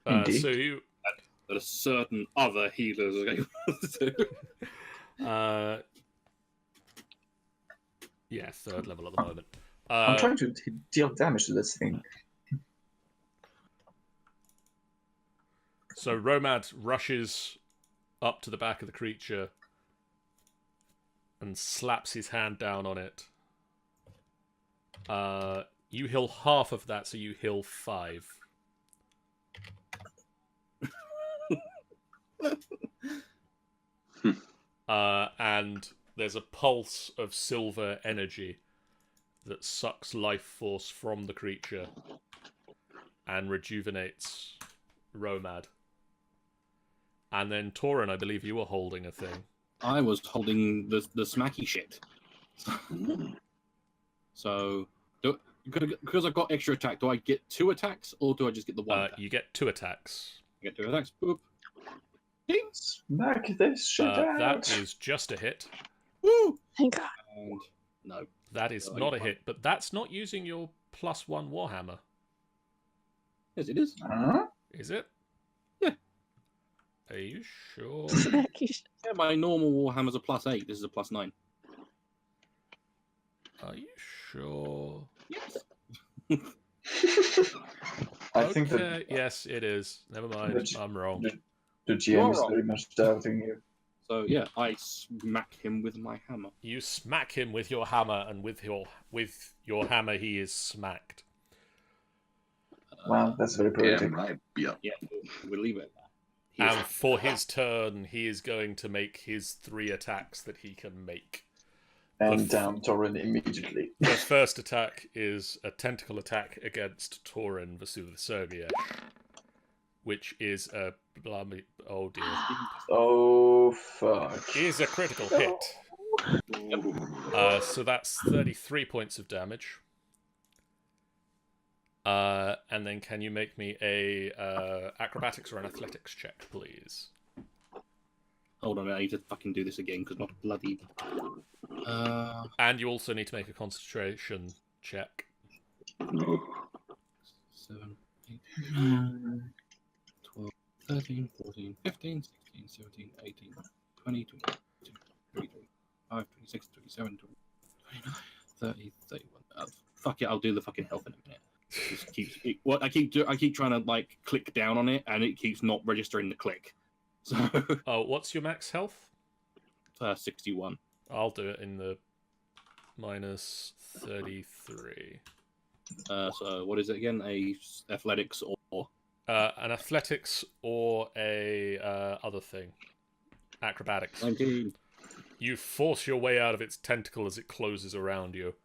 Indeed. So you that a certain other healers are going to do. Yeah, 3rd level at the moment. I'm trying to deal damage to this thing. So Romad rushes up to the back of the creature and slaps his hand down on it. You heal half of that, so you heal 5. And there's a pulse of silver energy that sucks life force from the creature and rejuvenates Romad. And then Tauren, I believe you were holding a thing. I was holding the smacky shit. So, because I've got extra attack, do I get 2 attacks or do I just get the 1 attack? You get 2 attacks. I get 2 attacks. Boop. Smack this shit out. That is just a hit. Woo! Thank God. And no. That is not a hit, but that's not using your +1 Warhammer. Yes, it is. Is it? Yeah. Are you sure? Yeah, my normal Warhammer's a +8. This is a +9. Are you sure? Yes. I think that yes, it is. Never mind, I'm wrong. the GM is very much doubting you. So yeah, I smack him with my hammer. You smack him with your hammer, and with your hammer, he is smacked. Wow, that's very poetic. Right. Yeah. Yeah, we'll leave it at that. And for his turn, he is going to make his 3 attacks that he can make. And down Tauren immediately. The first attack is a tentacle attack against Tauren Vesuvius, which is a oh dear. Oh fuck. Is a critical hit. So that's 33 points of damage. And then can you make me a acrobatics or an athletics check, please? Hold on a minute, I need to fucking do this again because not bloody. And you also need to make a concentration check. 7, 8, 9, 12, 13, 14, 15, 16, 17, 18, 20, 22, 23, 25, 26, 27, 29, 30, 31. Fuck it, I'll do the fucking health in a minute. Just keeps I keep trying to like click down on it and it keeps not registering the click. So Oh, what's your max health? 61. I'll do it in the -33. So what is it again? A athletics or An athletics or a other thing. Acrobatics. 19. You force your way out of its tentacle as it closes around you,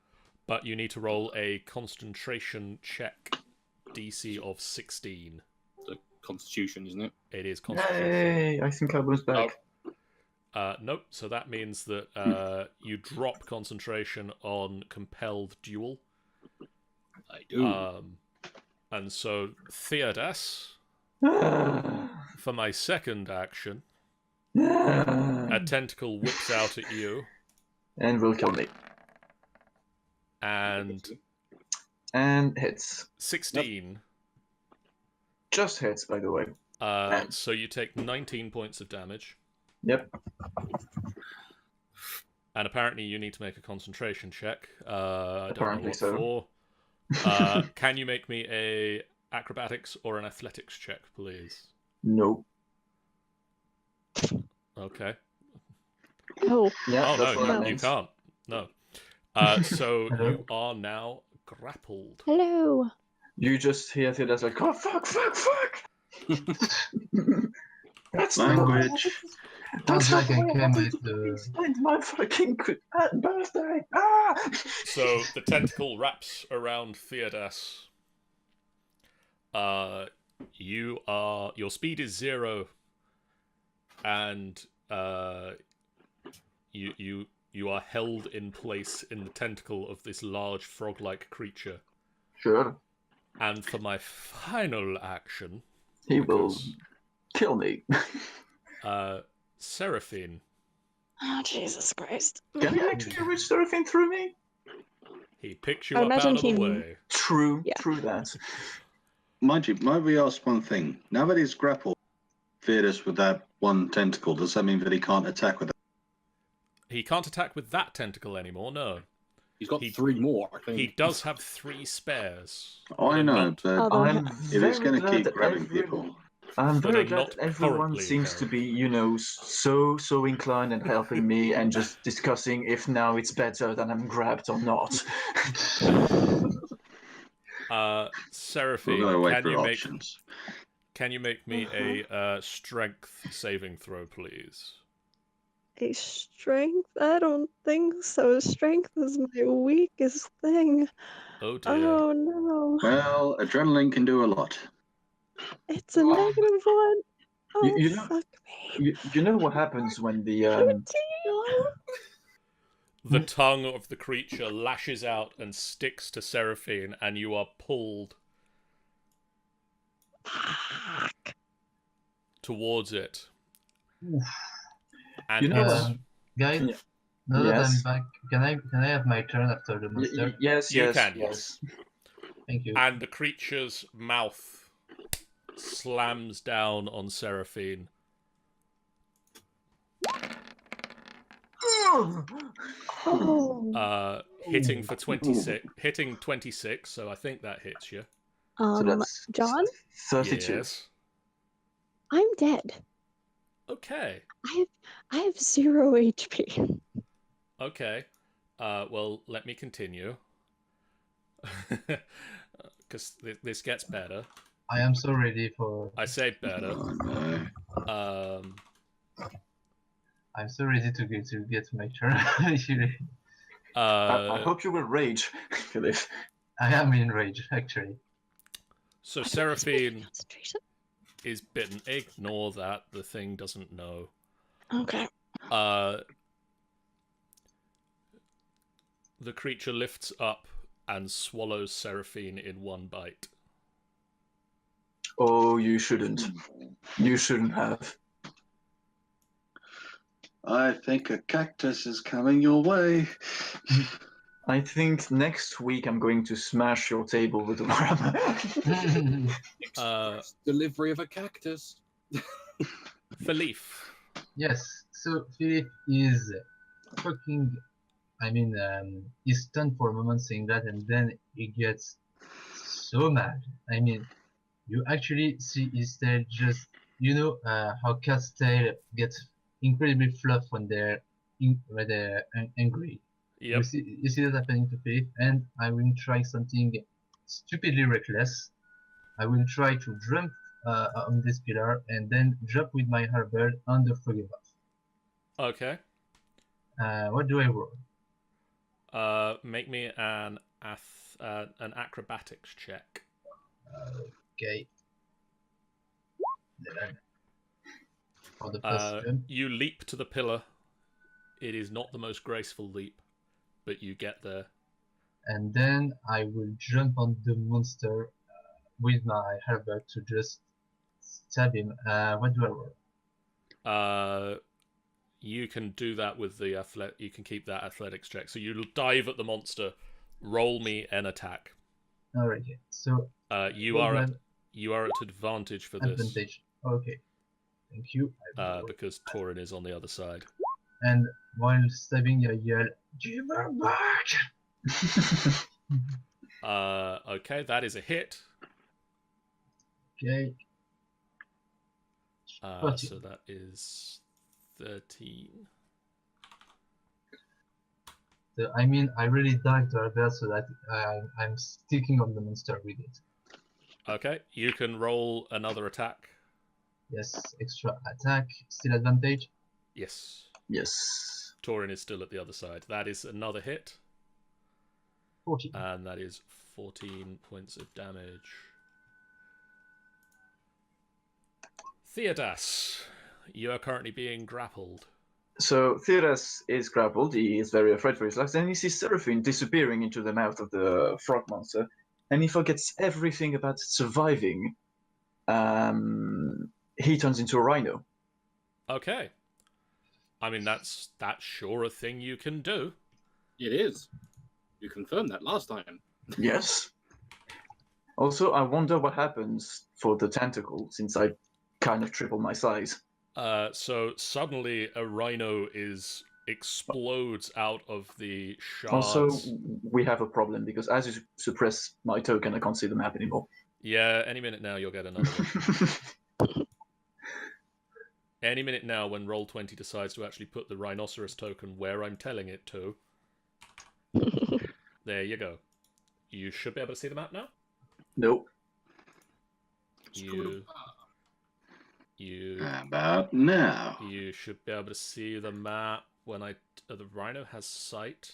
but you need to roll a concentration check, DC of 16. The Constitution, isn't it? It is concentration. Hey, I think I was back. Nope, so that means that you drop concentration on compelled duel. I do. And so, Theodas, for my second action, a tentacle whips out at you. And will kill me. And hits. 16. Just hits, by the way. So you take 19 points of damage. Yep. And apparently you need to make a concentration check. I Apparently don't know what for. Can you make me a acrobatics or an athletics check, please? No. Okay. Oh. Yeah, Oh, that's what no, I you meant. can't. No. So you are now grappled. Hello. You just hear Theodas like, oh, fuck. That's Language. That's Sounds like not I the way I came wanted with to the- spend my fucking birthday. Ah! So the tentacle wraps around Theodas. Your speed is 0, and you are held in place in the tentacle of this large frog-like creature. Sure. And for my final action, He will kill me. Seraphine, Oh, Jesus Christ. Can he actually reach Seraphine through me? he picks you I up out imagine of the he- way. True Yeah. that. mind you, might we ask one thing? Now that he's grappled Theodus with that one tentacle, does that mean that he can't attack with it? He can't attack with that tentacle anymore, no. He's got He- 3 more, I think. He does have 3 spares. I are know, not- but I'm if very he's going to glad keep that grabbing people, I'm But very are glad not that everyone currently seems to held. be, so inclined and helping me and just discussing if now it's better that I'm grabbed or not. we'll Seraphine, go away can for you options. make me a strength saving throw, please? A strength? I don't think so. Strength is my weakest thing. Oh dear. Oh no. Well, adrenaline can do a lot. It's a -1. Oh, you know- fuck me. You know what happens when the 13. The tongue of the creature lashes out and sticks to Seraphine, and you are pulled Fuck. towards it. Oof. And You know it's- what? Guys, Yeah. now that Yes. I'm back, can I have my turn after the monster? yes, You yes, can, yes. Thank you. and the creature's mouth slams down on Seraphine. Oh. Hitting for 26, so I think that hits you. So that's John, 32. Yes. I'm dead. Okay. I have 0 HP. Okay. Well, let me continue. Because this gets better. I am so ready for. I say better. Oh, no. I'm so ready to get my turn. Actually, I hope you will rage, Philip. I am in rage. Actually, So I don't have Seraphine concentration. is bitten. Ignore that. The thing doesn't know. Okay. The creature lifts up and swallows Seraphine in one bite. Oh, you shouldn't. You shouldn't have. I think a cactus is coming your way. I think next week I'm going to smash your table with a ram. Delivery of a cactus. Philippe. yes. So Philip is fucking. I mean, he's stunned for a moment saying that, and then he gets so mad. I mean, you actually see his tail just, how cat's tail gets incredibly fluff when they're angry. Yep. You see that happening to Philip, and I will try something stupidly reckless. I will try to jump on this pillar and then jump with my halberd on the Froghemoth. Okay. What do I roll? Make me an acrobatics check. Okay. Then for the first jump. You leap to the pillar. It is not the most graceful leap, but you get there. And then I will jump on the monster with my halberd to just stab him. What do I roll? You can do that with the you can keep that athletics check. So you dive at the monster. Roll me an attack. Alright, so You are at advantage for this. advantage. Okay, thank you. Because Torin is on the other side. And while stabbing, I yell, "Give her back!" Okay, that is a hit. Okay. So that is 13. So, I mean, I really dive to Albert so that I'm sticking on the monster with it. Okay, you can roll another attack. Yes, extra attack, still advantage. Yes. Yes. Torin is still at the other side. That is another hit. 14. And that is 14 points of damage. Theodas, you are currently being grappled. So Theodas is grappled. He is very afraid for his life. Then he sees Seraphine disappearing into the mouth of the frog monster, and he forgets everything about surviving. He turns into a rhino. Okay. I mean, that's sure a thing you can do. It is. You confirmed that last time. Yes. Also, I wonder what happens for the tentacle since I kind of triple my size. So suddenly a rhino explodes out of the Also, shards. we have a problem because as you suppress my token, I can't see the map anymore. Yeah, any minute now you'll get another one. Any minute now when Roll20 decides to actually put the rhinoceros token where I'm telling it to. There you go. You should be able to see the map now. Nope. About now. You should be able to see the map when the rhino has sight.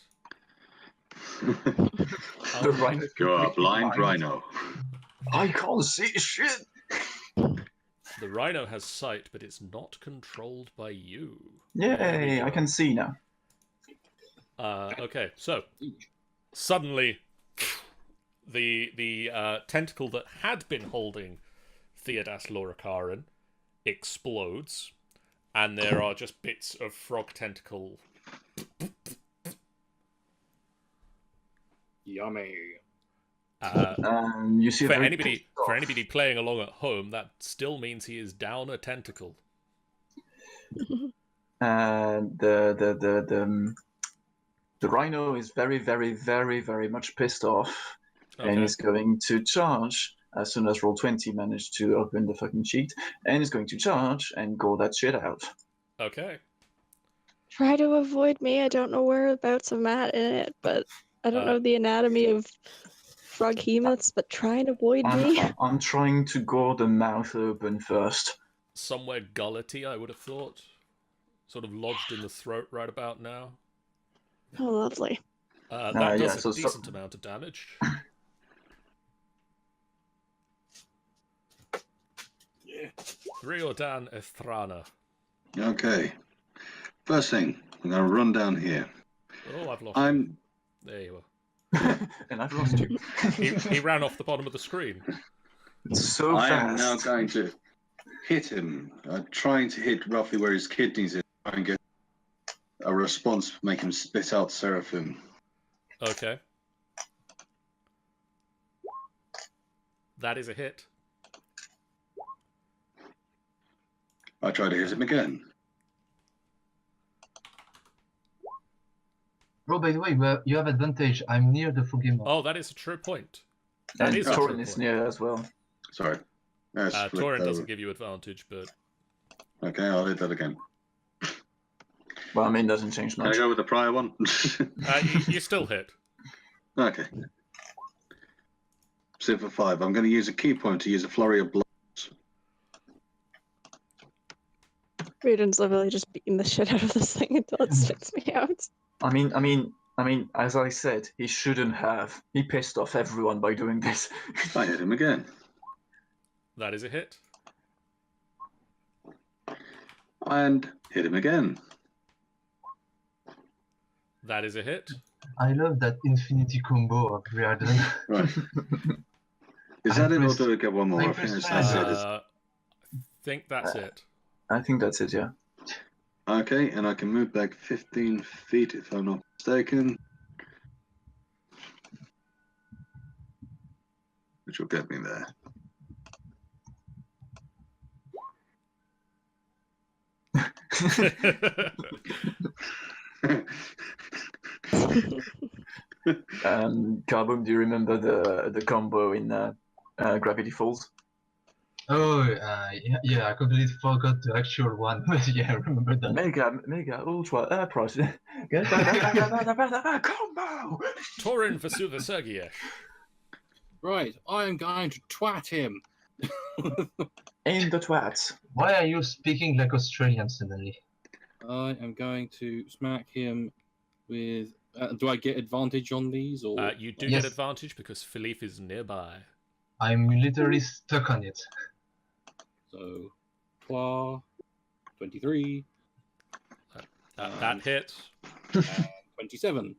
The rhino. You're a blind rhino. I can't see shit. The rhino has sight, but it's not controlled by you. Yay! I can see now. Okay, so suddenly the tentacle that had been holding Theodas Lorcarin explodes, and there are just bits of frog tentacle. Yummy. You see For very anybody pissed off. playing along at home, that still means he is down a tentacle. The rhino is very, very, very, very much pissed off, and Okay. is going to charge as soon as Roll20 managed to open the fucking sheet, and is going to charge and go that shit out. Okay. Try to avoid me. I don't know whereabouts I'm at in it, but I don't know the anatomy of Froghemoths, but try and avoid me. I'm trying to go the mouth open first. Somewhere gullety, I would have thought. Sort of lodged in the throat right about now. Oh, lovely. That yeah, does so- a decent amount of damage. Yeah. Riordan Ethrana. Okay. First thing, I'm going to run down here. Oh, I've lost you. There you are. And I've lost you. He ran off the bottom of the screen. It's so I fast. am now going to hit him, trying to hit roughly where his kidneys are, try and get a response, make him spit out Seraphim. Okay. That is a hit. I try to hit him again. Bro, by the way, you have advantage. I'm near the Froghemoth. Oh, that is a true point. That And is a true Torin is point. near as well. Sorry. Let's flip Torin that doesn't over. give you advantage, but Okay, I'll hit that again. Well, I mean, doesn't change Can I much. go with the prior one? you still hit. Okay. So for 5, I'm going to use a key point to use a flurry of blows. Raiden's literally just beating the shit out of this thing until it spits me out. I mean, as I said, he shouldn't have. He pissed off everyone by doing this. I hit him again. That is a hit. And hit him again. That is a hit. I love that infinity combo of Riordan. Right. Is that it, or do I get one more? I think that's it. I think that's it. I think that's it, yeah. Okay, and I can move back 15 feet if I'm not mistaken. Which will get me there. Carboom, do you remember the combo in Gravity Falls? Oh, yeah, I completely forgot the actual one. But yeah, I remember that. Mega, Ultra, Price. Combo! Torin Vesuvasugiesh. Right, I am going to twat him. In the twats. Why are you speaking like Australian suddenly? I am going to smack him with. Do I get advantage on these, or You do Yes. get advantage because Philippe is nearby. I'm literally stuck on it. so? Claw, 23, That hits. and 27.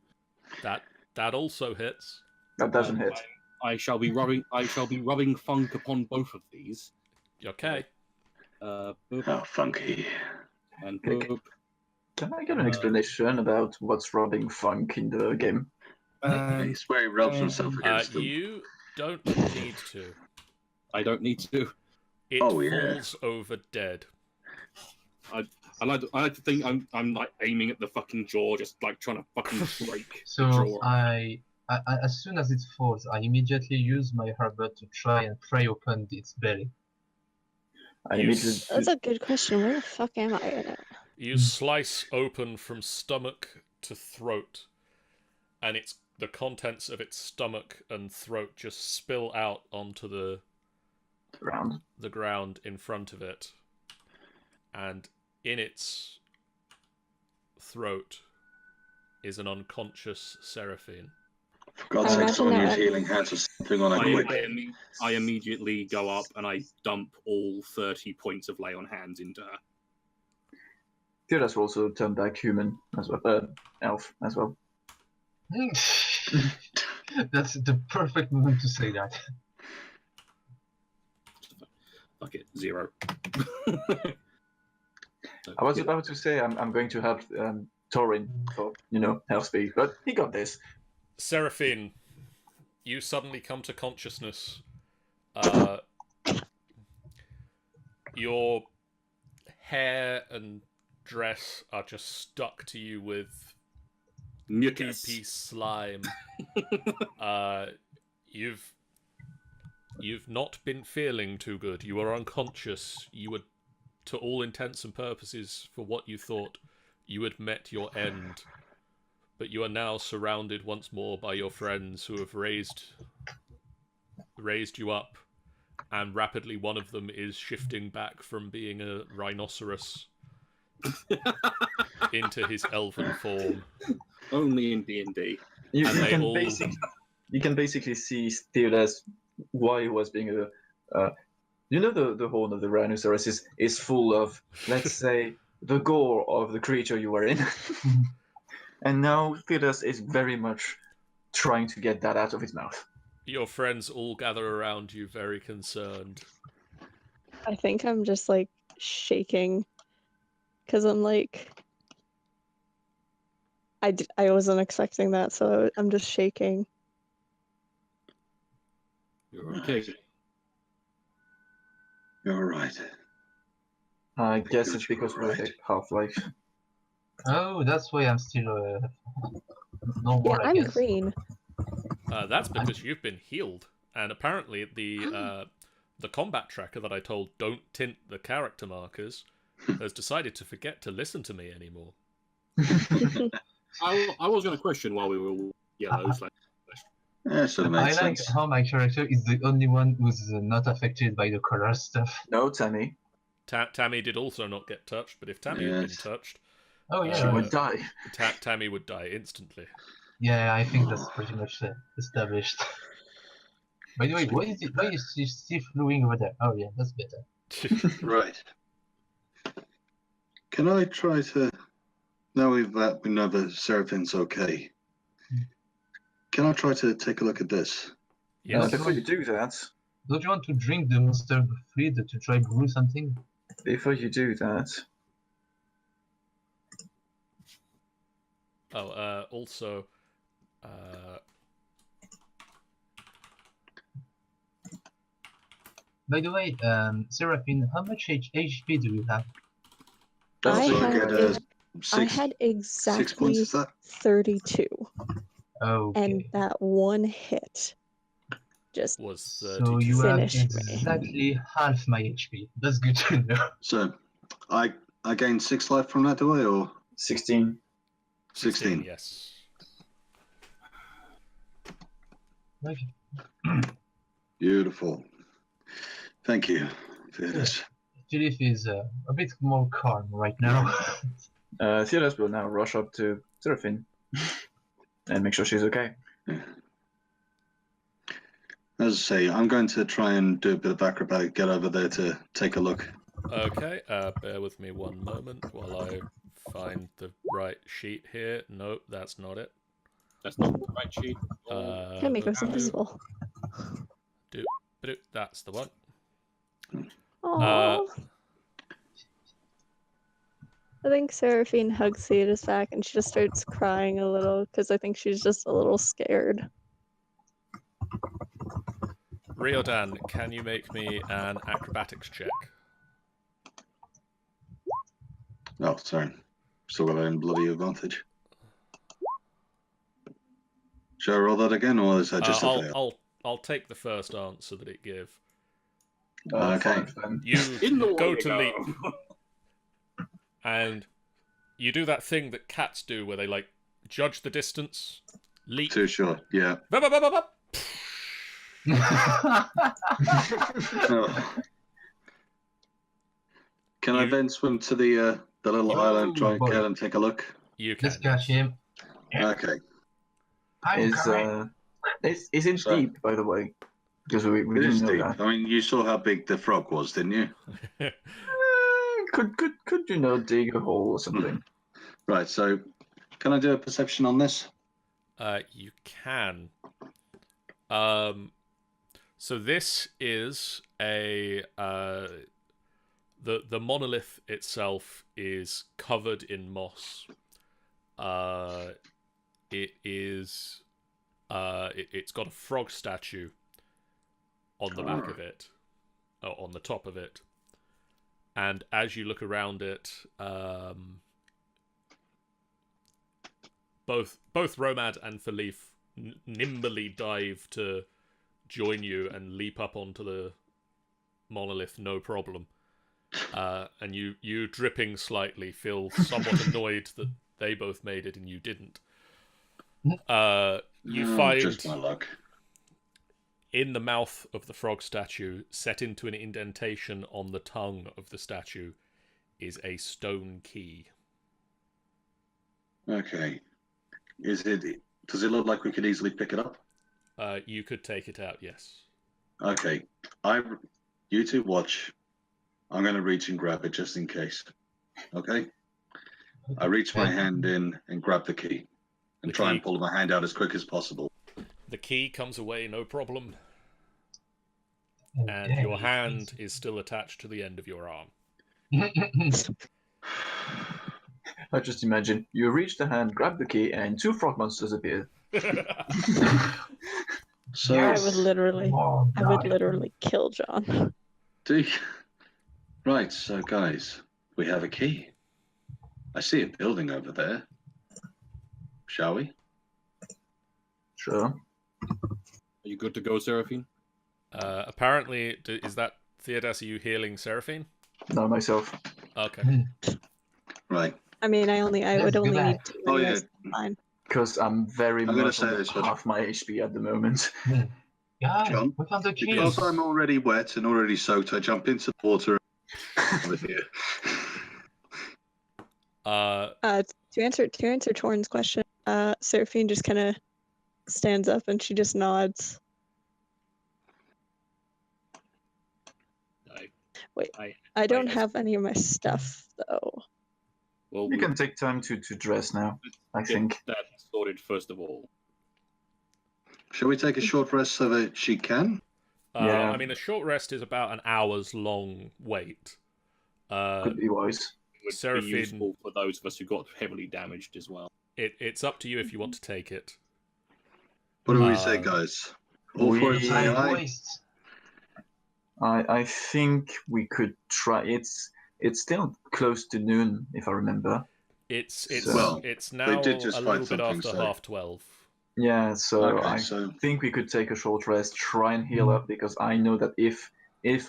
That also hits. That doesn't hit. I shall be rubbing funk upon both of these. Okay. Boop, Oh, funky. and boop. Can I get an explanation about what's rubbing funk in the game? He's where he rubs himself against them. don't need to. I don't need to. It Oh, yeah. falls over dead. I like to think I'm like aiming at the fucking jaw, just like trying to fucking break the So jaw. I as soon as it falls, I immediately use my herbert to try and pry open its belly. I You immediately s- That's a good question. Where the fuck am I in it? You slice open from stomach to throat, and the contents of its stomach and throat just spill out onto the round. ground in front of it, and in its throat is an unconscious Seraphine. For God's I sake, imagine someone that use one- healing hands or something on it quick. I immediately go up and I dump all 30 points of lay on hands into her. Theodas will also turn back human as well, elf as well. That's the perfect moment to say that. Fuck it, 0. I was about to say I'm going to help Torin for health speed, but he got this. Seraphine, you suddenly come to consciousness. Your hair and dress are just stuck to you with Mucus. goopy slime. You've not been feeling too good. You are unconscious. You were, to all intents and purposes, for what you thought, you had met your end. But you are now surrounded once more by your friends who have raised you up, and rapidly one of them is shifting back from being a rhinoceros into his elven form. Only in D&D. You And they can all- you can basically see Theodas why he was being the horn of the rhinoceros is full of, let's say, the gore of the creature you were in. And now Theodas is very much trying to get that out of his mouth. Your friends all gather around you, very concerned. I think I'm just like shaking because I'm like, I wasn't expecting that, so I'm just shaking. You're okay. You're all right. I guess it's because we're Right. Half-Life. Oh, that's why I'm still no Yeah, more. I I'm guess. green. That's because you've been healed, and apparently the combat tracker that I told don't tint the character markers has decided to forget to listen to me anymore. I was going to question while we were all yellows. Like, Yeah, sort of I makes like sense. how my character is the only one who's not affected by the color stuff. No, Tammy, Tammy did also not get touched, but if Tammy had been Yes. touched, Oh yeah, she would die. Tammy would die instantly. yeah. I think that's pretty much established. By the way, why is she still flowing over there? Oh yeah, that's better. Right. Can I try to? Now we know that Seraphine's okay. Can I try to take a look at this? Yes. Before you do that, Don't you want to drink the monster fluid to try brew something? Also, By the way, Seraphine, how much HP do you have? I So I had get I six, had 6 points. exactly Is that? 32, Okay. and that one hit just was So 32. you have Finished me. exactly half my HP. That's good to know. So I gain 6 life from that, do I, or 16. 16? Yes. Okay. Beautiful. Thank you for this. Philip is a bit more calm right now. Theodas will now rush up to Seraphine and make sure she's okay. As I say, I'm going to try and do a bit of acrobatic, get over there to take a look. Okay, bear with me one moment while I find the right sheet here. Nope, that's not it. that's not the right sheet. Can make us Doop, invisible. doop, that's the one. Aww. I think Seraphine hugs Theodas back and she just starts crying a little because I think she's just a little scared. Riodan, can you make me an acrobatics check? Oh, sorry. Still got a bloody advantage. Shall I roll that again, or is that just a fail? I'll take the first answer that it gave. Okay. 5 then. You In the go way to you leap, go. and you do that thing that cats do, where they like judge the distance, leap. Too short. Yeah. Bup, bup, bup, bup, bup. Oh. Can I You- then swim to the little You island, try and boy. get and take a look? You can. Let's catch yes. him. Okay. I'm Is coming. is it So- deep, by the way? Because we It didn't is know deep. that. I mean, you saw how big the frog was, didn't you? Could you know dig a hole or something? Right. So, can I do a perception on this? You can. So this is a the monolith itself is covered in moss. It's got a frog statue on the back of it, on the top of it, and as you look around it, both Romad and Philippe nimbly dive to join you and leap up onto the monolith, no problem. And you dripping slightly, feel somewhat annoyed that they both made it and you didn't. You find Just my luck. in the mouth of the frog statue, set into an indentation on the tongue of the statue, is a stone key. Okay. Does it look like we could easily pick it up? You could take it out, yes. Okay. You two watch. I'm going to reach and grab it just in case. Okay? I reach my hand in and grab the key and The try key- and pull my hand out as quick as possible. The key comes away, no problem, and Okay. your hand is still attached to the end of your arm. I just imagine you reach the hand, grab the key, and 2 frog monsters appear. So, I would literally, Oh, I would God. literally kill John. right, so guys, we have a key. I see a building over there. Shall we? Sure. Are you good to go, Seraphine? Apparently, is that Theodas? Are you healing Seraphine? Not myself. Okay. Right. I mean, I would Let's only go need back. 2 Oh, anyways. yeah. Fine. Because I'm very I'm gonna much say on this one. half my HP at the moment. Guys, John, we found the key. Because I'm already wet and already soaked, I jump into the water over here. To answer Torn's question, Seraphine just kind of stands up and she just nods. I don't have any of my stuff though. Well, You can take time to dress now, I get think. that sorted first of all. Shall we take a short rest so that she can? Yeah. I mean, a short rest is about an hour's long wait. Could be wise. It would Seraphine- be useful for those of us who got heavily damaged as well. It's up to you if you want to take it. What do we say, guys? All for it, we- say Time aye. waste. I think we could try. It's still close to noon, if I remember. It's Well, it's now did just a fight little bit something, after so- 12:30. Yeah, so Okay, I so think we could take a short rest, try and heal up, because I know that if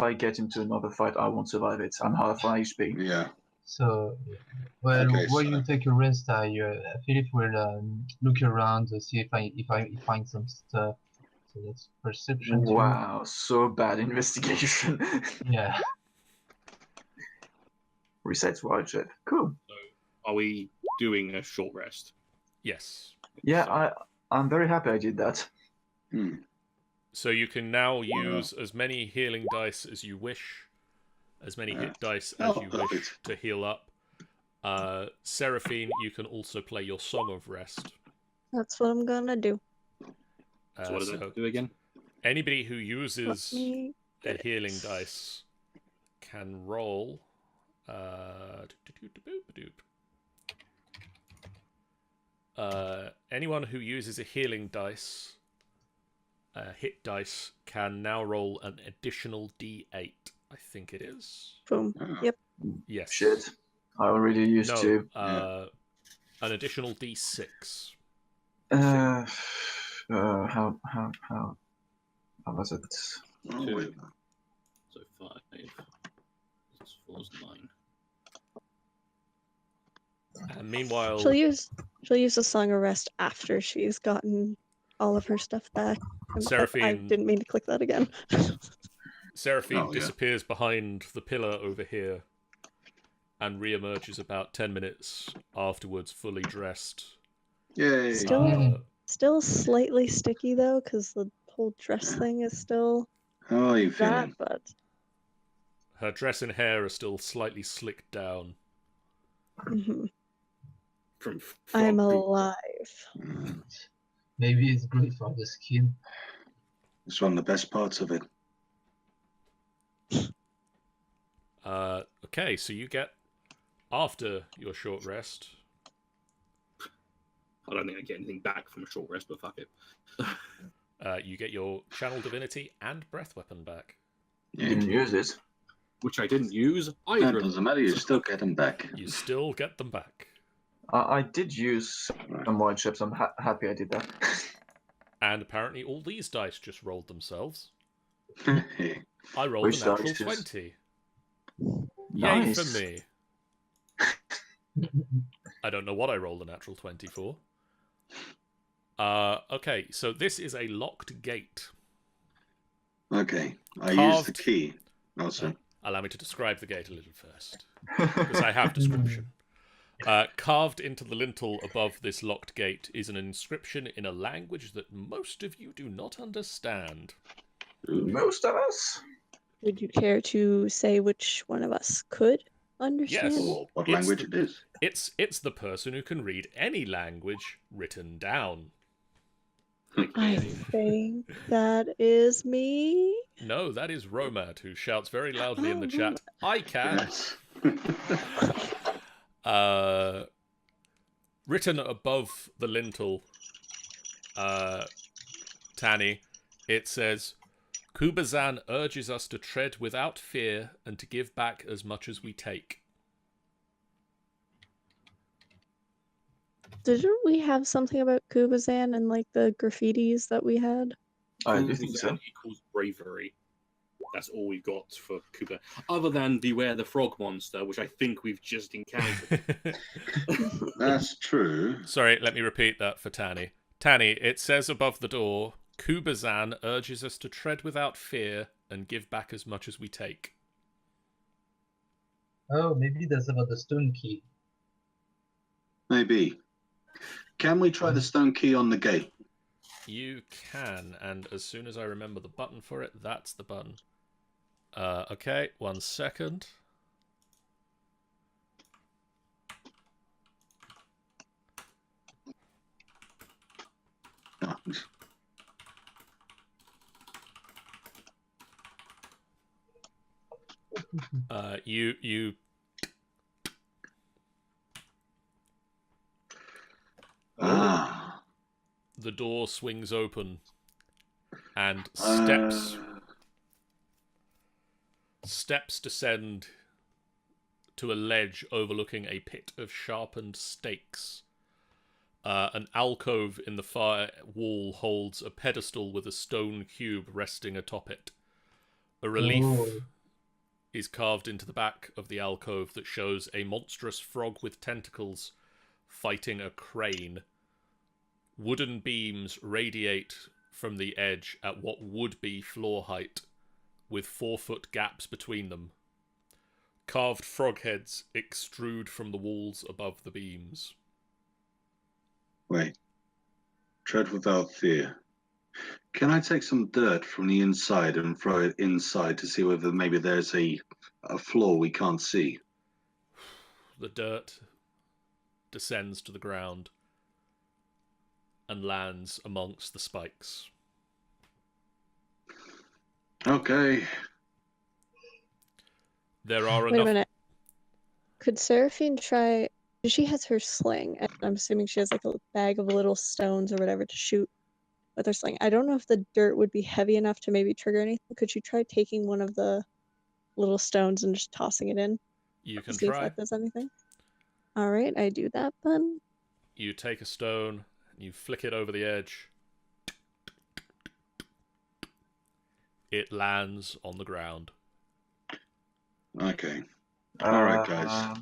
I get into another fight, I won't survive it. I'm half my HP. yeah. So, well, Okay, while so- you take a rest, Philip will look around to see if I find some stuff. So that's perception. too. Wow, so bad investigation. Yeah. Resets wildship. Cool. Are we doing a short rest? Yes. Yeah, I'm very happy I did that. Hmm. So you can now use as many healing dice as you wish, as many hit dice as Oh, you wish perfect. to heal up. Seraphine, you can also play your Song of Rest. That's what I'm gonna do. So what does that do again? Anybody who Let uses me a get it. healing dice can roll. Anyone who uses a healing dice hit dice can now roll an additional D8. I think it is. Boom. Oh. Yep. Yes. Shit. I already used No. to. An additional D6. How was it? Oh, Two. wait. So 5. This 4's 9. And meanwhile, She'll use the Song of Rest after she's gotten all of her stuff back. I Seraphine didn't mean to click that again. Seraphine Oh, yeah. disappears behind the pillar over here and re-emerges about 10 minutes afterwards, fully dressed. Yay. Still slightly sticky though, because the whole dress thing is still How are you that, feeling? but Her dress and hair are still slightly slicked down. mhm. From I'm frog poop. alive. Maybe it's good for the skin. It's one of the best parts of it. Okay, so you get, after your short rest, I don't think I get anything back from a short rest, but fuck it. you get your Channel Divinity and Breath Weapon back. You didn't use it. Which I didn't use That either. doesn't matter, you still get them back. You still get them back. I did use some white chips. I'm happy I did that. And apparently all these dice just rolled themselves. Hey, I rolled Which a natural dice just- 20. Nice. Yay for me. I don't know what I rolled a natural 20 for. Okay, so this is a locked gate. okay, I Carved- used the key. Also, Allow me to describe the gate a little first, because I have description. Carved into the lintel above this locked gate is an inscription in a language that most of you do not understand. Most of us. Would you care to say which one of us could understand? Yes. or what It's language the- it is. It's the person who can read any language written down. I think that is me. No, that is Romad, who shouts very loudly in the Oh, chat, I can. Yes. Written above the lintel, Tanny, it says, Kubazan urges us to tread without fear and to give back as much as we take. Didn't we have something about Kubazan and like the graffitis that we had? I do think so. Kubazan equals bravery. That's all we've got for Kuba. Other than Beware the Frog Monster, which I think we've just encountered. That's true. Sorry, let me repeat that for Tanny. Tanny, it says above the door, Kubazan urges us to tread without fear and give back as much as we take. Oh, maybe that's about the stone key. Maybe. Can we try the stone key on the gate? You can, and as soon as I remember the button for it, that's the button. Okay, 1 second. You Ah. the door swings open and steps descend to a ledge overlooking a pit of sharpened stakes. An alcove in the far wall holds a pedestal with a stone cube resting atop it. A relief Oh. is carved into the back of the alcove that shows a monstrous frog with tentacles fighting a crane. Wooden beams radiate from the edge at what would be floor height, with 4-foot gaps between them. Carved frog heads extrude from the walls above the beams. Wait. Tread without fear. Can I take some dirt from the inside and throw it inside to see whether maybe there's a floor we can't see? The dirt descends to the ground and lands amongst the spikes. Okay. There are Wait a enough. minute. Could Seraphine try? She has her sling, and I'm assuming she has like a bag of little stones or whatever to shoot with her sling. I don't know if the dirt would be heavy enough to maybe trigger anything. Could you try taking one of the little stones and just tossing it in? You can See if try. that does anything. All right, I do that then. You take a stone, you flick it over the edge. It lands on the ground. Okay. All right, guys.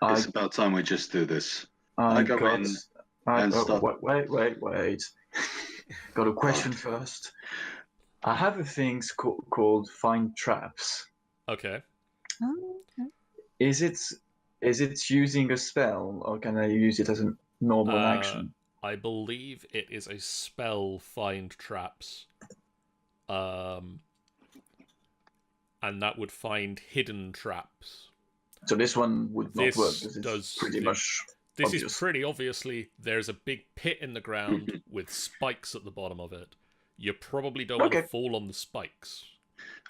It's I about time we just do this. I go got. in I, and oh, start. wait. Got a question first. I have a thing called find traps. Okay. Oh, okay. Is it using a spell, or can I use it as a normal action? I believe it is a spell, find traps. And that would find hidden traps. So this one would not This work because it's does pretty much This obvious. is pretty obviously, there's a big pit in the ground with spikes at the bottom of it. You probably don't want to Okay. fall on the spikes.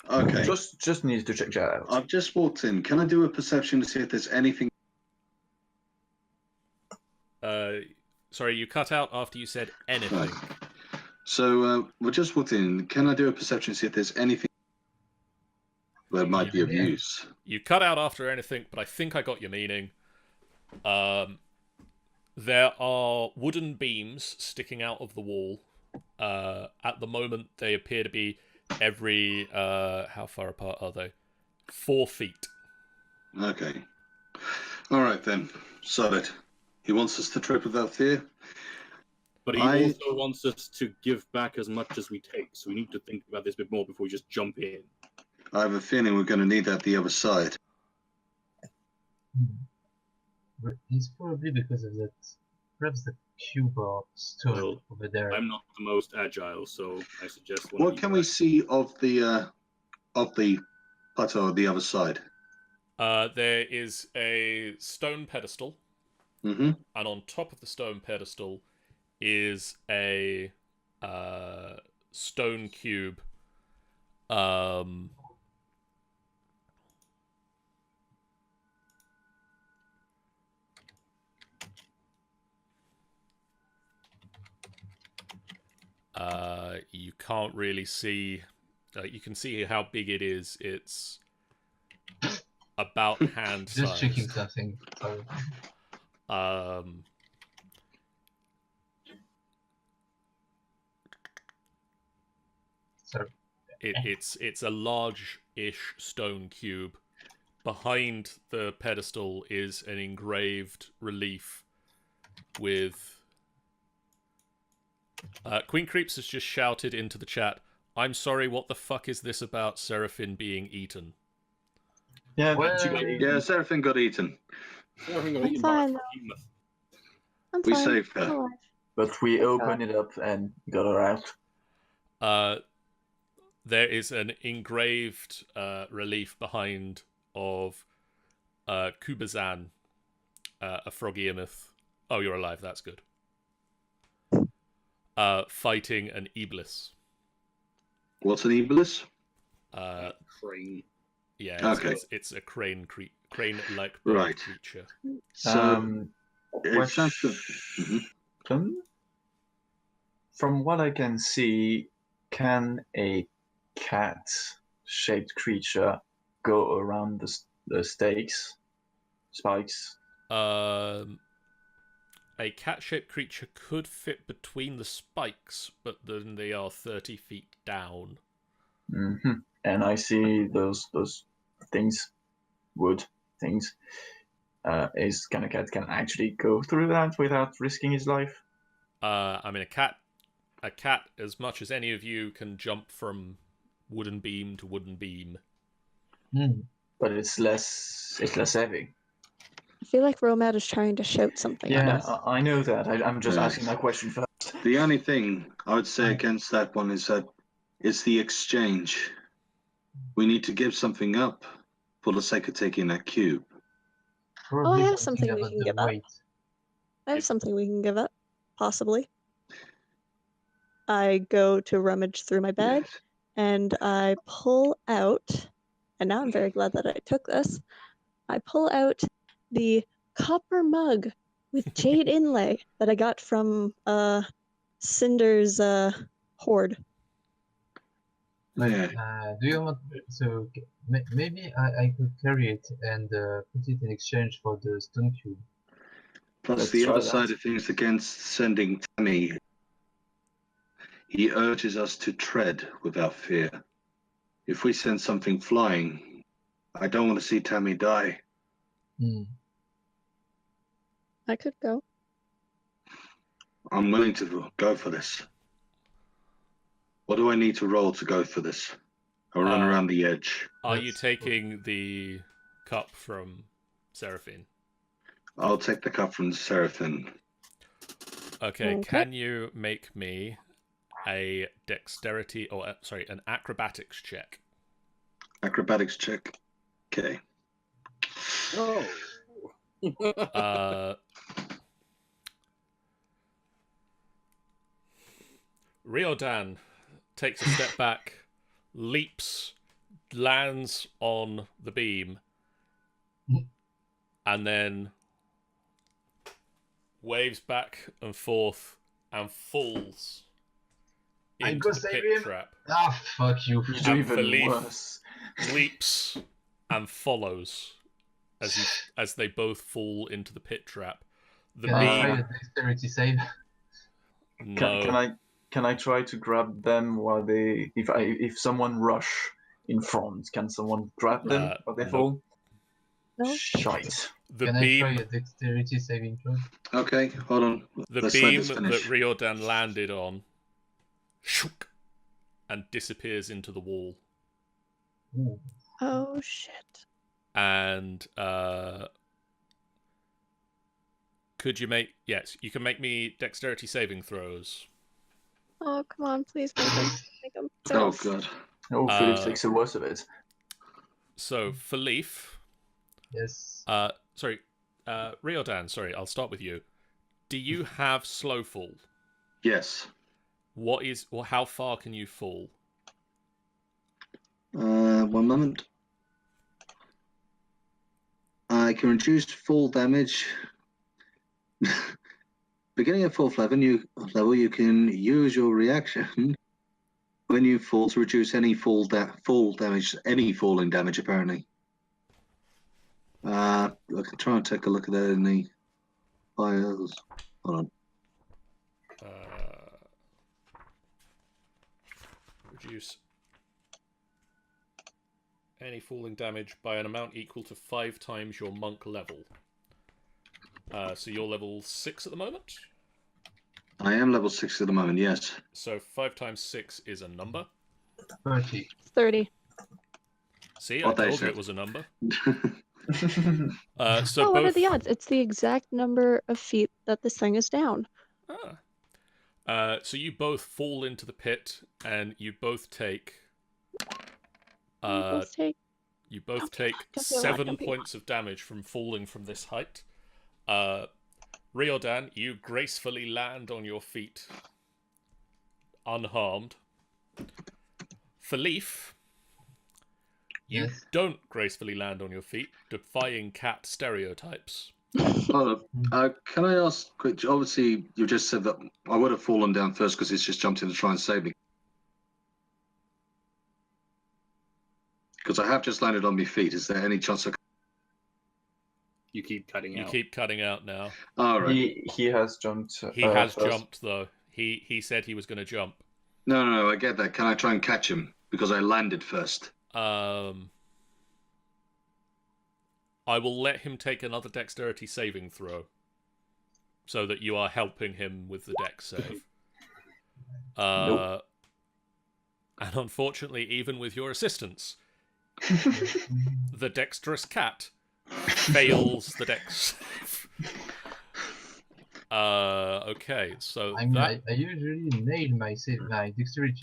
Okay. Just need to check that out. I've just walked in. Can I do a perception to see if there's anything? Sorry, you cut out after you said anything. So we just walked in. Can I do a perception to see if there's anything that might be of Yeah. use? You cut out after anything, but I think I got your meaning. There are wooden beams sticking out of the wall. At the moment, they appear to be every... how far apart are they? 4 feet. Okay. All right then. Solid. He wants us to trip without fear. But he I- also wants us to give back as much as we take, so we need to think about this a bit more before we just jump in. I have a feeling we're going to need that the other side. But it's probably because of that. Perhaps the cube or stone Well, over there. I'm not the most agile, so I suggest one What of you can we guys- see of the plateau on the other side? There is a stone pedestal, Mm-hmm. and on top of the stone pedestal is a stone cube. You can't really see. You can see how big it is. It's about hand Just size. checking something. Sorry. Sorry. It's a large-ish stone cube. Behind the pedestal is an engraved relief with... Queen Creeps has just shouted into the chat, "I'm sorry, what the fuck is this about Seraphim being eaten?" Yeah, Well, Yeah, Seraphim got eaten. Everything got I'm eaten by a fine, though. Froghemoth. I'm We fine. saved her. I'm alive. but we Thank opened it up and got her out. There is an engraved relief behind of Kubazan, a Froghemoth. Oh, you're alive. That's good. Fighting an Iblis. What's an Iblis? Crane. Yeah, Okay. it's a crane-like Right. creature. So it sounds to... Question. From what I can see, can a cat-shaped creature go around the spikes? A cat-shaped creature could fit between the spikes, but then they are 30 feet down. Mm-hmm. And I see those things, wood things. Is can a cat can actually go through that without risking his life? I mean, a cat, as much as any of you, can jump from wooden beam to wooden beam. But it's less heavy. I feel like Romad is trying to shout something at Yeah, us. I know that. I'm just Yeah. asking that question first. The only thing I would say against that one is that it's the exchange. We need to give something up for the sake of taking that cube. Probably I have something something we about can the give up. weight. I have something we can give up, possibly. I go to rummage through my bag Yes. and I pull out, and now I'm very glad that I took this. I pull out the copper mug with jade inlay that I got from Cinder's hoard. Yeah. Do you want so maybe I could carry it and put it in exchange for the stone cube. Plus, Let's the try other that. side of things against sending Tammy, he urges us to tread without fear. If we send something flying, I don't want to see Tammy die. Hmm. I could go. I'm willing to go for this. What do I need to roll to go for this? I'll run around the edge. Are you That's- taking the cup from Seraphine? I'll take the cup from Seraphim. Okay, Okay. can you make me a dexterity, or sorry, an acrobatics check? Acrobatics check. Okay. Oh. Riordan takes a step back, leaps, lands on the beam, and then waves back and forth and falls I into go the save pit him. trap. Ah, fuck you. You do And even Philippe worse. Leaps and follows as they both fall into the pit trap. The Can I try beam. a dexterity save? No. Can I try to grab them while they if someone rush in front, can someone grab them while they nope. fall? No. Shite. The Can I try beam. a dexterity saving throw? Okay, hold on. The Let's let beam this that finish. Riordan landed on, shook, and disappears into the wall. Ooh. Oh shit. And could you make? Yes, you can make me dexterity saving throws. Oh come on, please make them. Make them. Oh god. Oh, Philip takes the worst of it. So for Leaf, Yes. Riordan. Sorry, I'll start with you. Do you have slow fall? Yes. How far can you fall? 1 moment. I can reduce fall damage. Beginning at 4th level, you can use your reaction when you fall to reduce any fall damage, any falling damage. Apparently, I can try and take a look at that in the files. Hold on. Reduce any falling damage by an amount equal to 5 times your monk level. So you're level 6 at the moment? I am level 6 at the moment. Yes. So 5 times 6 is a number. 30. 30. See, What I they told you said. it was a number. Hmm. So Oh, what are both. the odds? It's the exact number of feet that this thing is down. So you both fall into the pit, and you both take. Let's take. You both Don't be take loud, don't be loud, 7 don't be points of damage from falling from this height. Riordan, you gracefully land on your feet, unharmed. For Leaf, you Yes. don't gracefully land on your feet, defying cat stereotypes. Hold on. Can I ask quick? Obviously, you just said that I would have fallen down first because he's just jumped in to try and save me. Because I have just landed on my feet. Is there any chance I? You keep cutting You out. keep cutting out now. All right. He has jumped. He has first. jumped though. He said he was going to jump. No. I get that. Can I try and catch him because I landed first? I will let him take another dexterity saving throw, so that you are helping him with the dex save. Nope. And unfortunately, even with your assistance, the dexterous cat fails the dex save. Okay, so I mean, that I usually nail my dexterity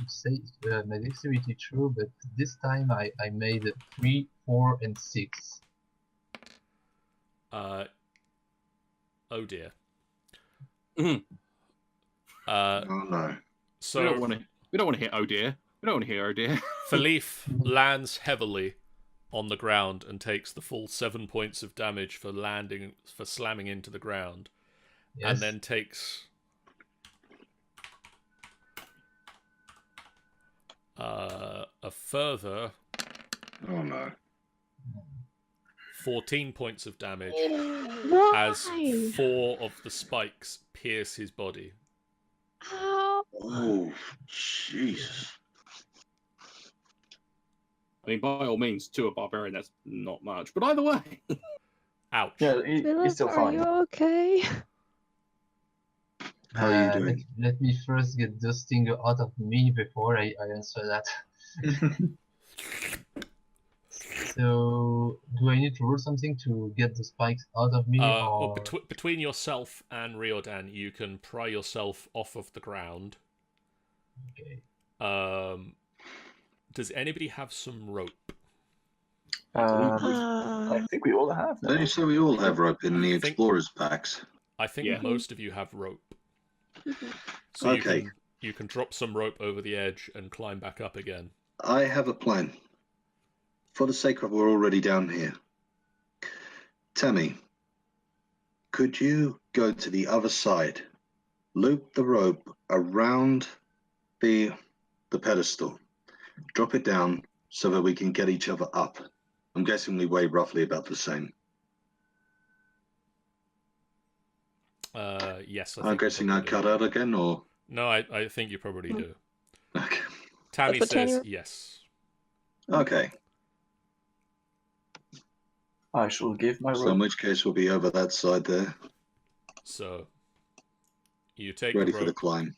throw, but this time I made 3, 4, and 6. oh dear. Mhm. Oh no. So We don't want to hear oh dear. We don't want to hear oh dear. Philippe lands heavily on the ground and takes the full 7 points of damage for slamming into the ground, Yes. and then takes A further Oh no. 14 points of damage as Why? 4 of the spikes pierce his body. Ow. Oh, Jesus. I mean, by all means, to a barbarian, that's not much. But either way, Ouch. Yeah, he's Philip, still are fine. you okay? How are you doing? Let me first get this thing out of me before I answer that. So, do I need to roll something to get the spikes out of me, Well, or between yourself and Riordan, you can pry yourself off of the ground. okay? Does anybody have some rope? I think we all have Don't now. you say we all have rope in the I think- explorers packs? I think Yeah. most of you have rope. So Okay. you can drop some rope over the edge and climb back up again. I have a plan. For the sake of we're already down here. Tammy, could you go to the other side, loop the rope around the pedestal, drop it down so that we can get each other up? I'm guessing we weigh roughly about the same. Yes, I think I'm you guessing I probably cut do. out again, or No, I think you probably do. okay. Tammy But can says you- yes. Okay. I shall give my So in rope. which case we'll be over that side there, So you take ready the for the rope, climb.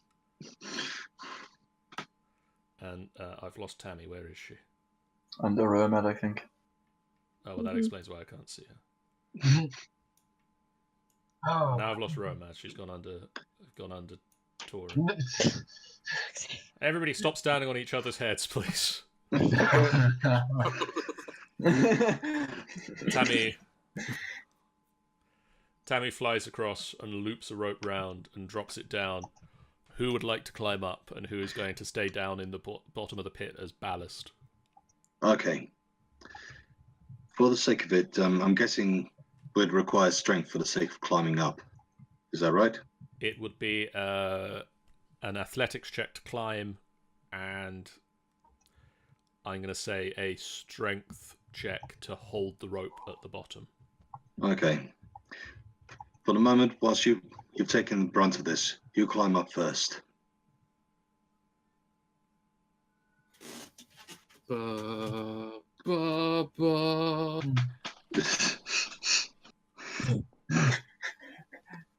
and I've lost Tammy. Where is she? Under Ermad, I think. Oh, well, that Mhm. explains why I can't see her. Oh. Now I've lost Romance. She's gone under Tora. Everybody, stop standing on each other's heads, please. Tammy flies across and loops a rope round and drops it down. Who would like to climb up, and who is going to stay down in the bottom of the pit as ballast? Okay. For the sake of it, I'm guessing we'd require strength for the sake of climbing up. Is that right? It would be an athletics check to climb, and I'm going to say a strength check to hold the rope at the bottom. Okay. For the moment, whilst you've taken the brunt of this, you climb up first.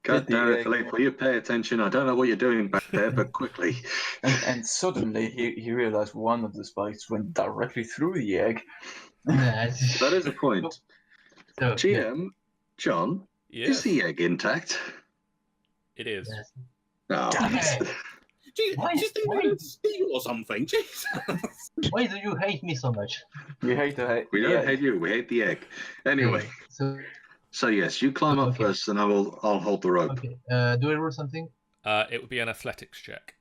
God damn it, Philippe, will you pay attention? I don't know what you're doing back there, but quickly. And suddenly he realized one of the spikes went directly through the egg. That is a point. So, GM, John, Yes, is the egg intact? it is. yes. No. Damn it. Okay. just think about a steal or something. Jesus. Why do you hate me so much? We hate the We don't egg. hate you, we hate the egg. Anyway, Okay, so yes, you climb up Okay. first and I'll hold the rope. okay. Do I roll something? It would be an athletics check.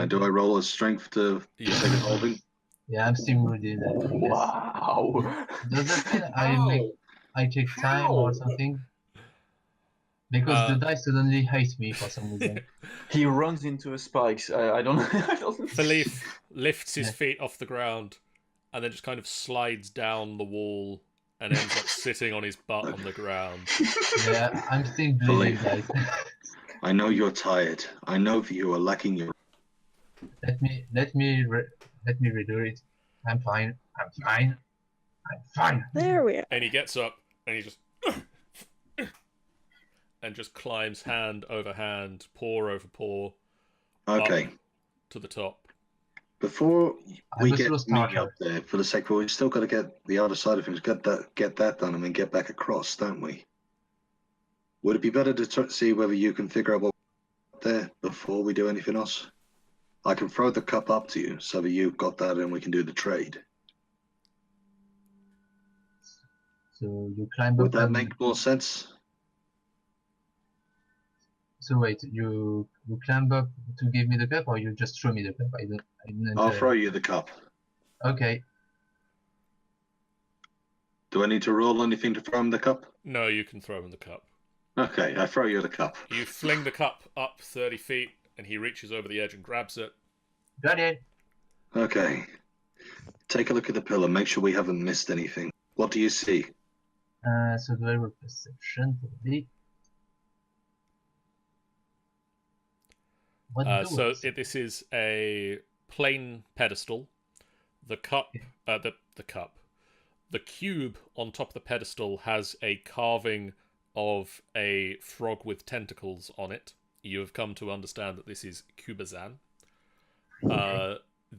Do I roll a strength to Yeah. take it holding? Yeah, I'm still reading that. I guess. Wow. Does that mean How? I take time or How? something? Because the dice suddenly hate me for some reason. He runs into a spikes. I don't know. I don't... Philippe lifts his Yeah. feet off the ground and then just kind of slides down the wall and ends up sitting on his butt on the ground. Yeah, I'm still bleeding, guys. I know you're tired. I know that you are lacking your. let me redo it. I'm fine. I'm fine. I'm fine. There we are. And he gets up and he just and just climbs hand over hand, paw over paw, Okay. to the top. Before we I'm a get slow me starter. up there, for the sake of, we've still got to get the other side of things, get that done, and then get back across, don't we? Would it be better to see whether you can figure out what there before we do anything else? I can throw the cup up to you so that you've got that, and we can do the trade. So you climb Would up. that and- make more sense? So wait, you climb up to give me the cup, or you just throw me the cup? I didn't. I'll throw you the cup. Okay. Do I need to roll anything to throw him the cup? No, you can throw him the cup. Okay, I throw you the cup. You fling the cup up 30 feet and he reaches over the edge and grabs it. Got it. Okay. Take a look at the pillar. Make sure we haven't missed anything. What do you see? So do I roll perception for the What So doors? this is a plain pedestal. The cup, the cup, the cube on top of the pedestal has a carving of a frog with tentacles on it. You have come to understand that this is Kubazan.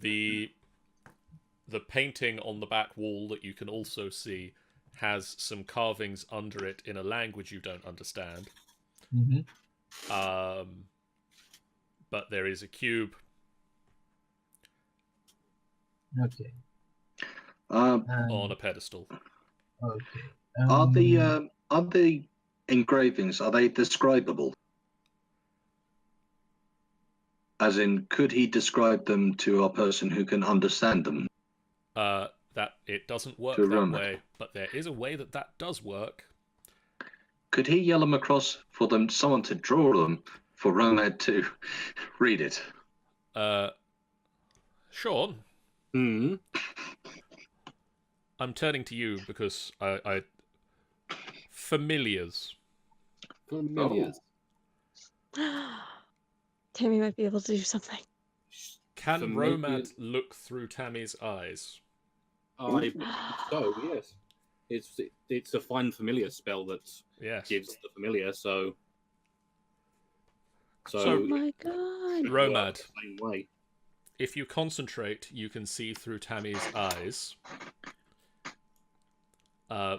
The painting on the back wall that you can also see has some carvings under it in a language you don't understand. Mm-hmm. But there is a cube. Okay. On a pedestal. Okay. Are the engravings, are they describable? As in, could he describe them to a person who can understand them? That it doesn't work To that Roman. way, but there is a way that does work. Could he yell them across for someone to draw them, for Romad to read it? Sean, Hmm. I'm turning to you because I familiars. Familiars. Tammy might be able to do something. Can Familiar- Romad look through Tammy's eyes? I believe so, yes. It's a find familiar spell that Yes. gives the familiar, so So- Oh my god. it Romad. works the same way. If you concentrate, you can see through Tammy's eyes,